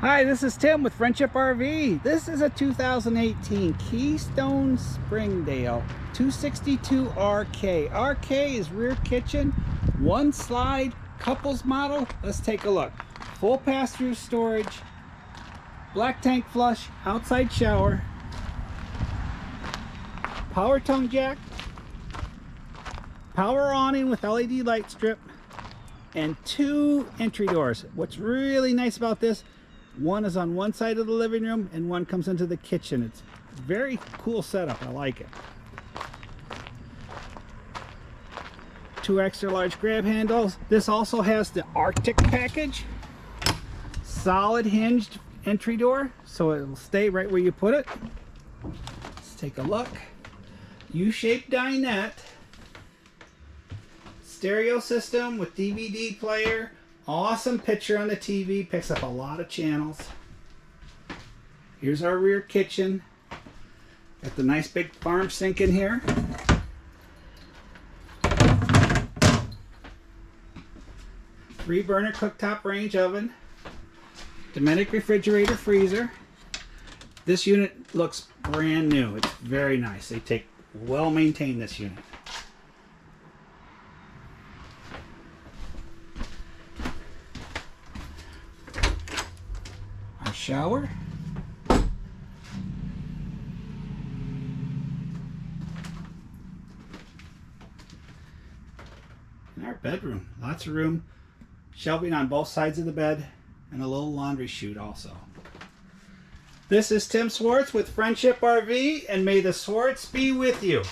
Hi, this is Tim with Friendship RV. This is a 2018 Keystone Springdale 262 RK. RK is rear kitchen, one slide, couples model. Let's take a look. Full pass-through storage, black tank flush, outside shower, power tongue jack, power awning with LED light strip, and two entry doors. What's really nice about this, one is on one side of the living room and one comes into the kitchen. It's a very cool setup. I like it. Two extra large grab handles. This also has the Arctic package. Solid hinged entry door, so it'll stay right where you put it. Let's take a look. U-shaped dinette. Stereo system with DVD player. Awesome picture on the TV, picks up a lot of channels. Here's our rear kitchen. Got the nice big farm sink in here. Three burner cooktop range oven. Domestic refrigerator freezer. This unit looks brand new. It's very nice. They take well maintained this unit. Shower. And our bedroom. Lots of room. Shelving on both sides of the bed and a little laundry chute also. This is Tim Swartz with Friendship RV, and may the Swartz be with you.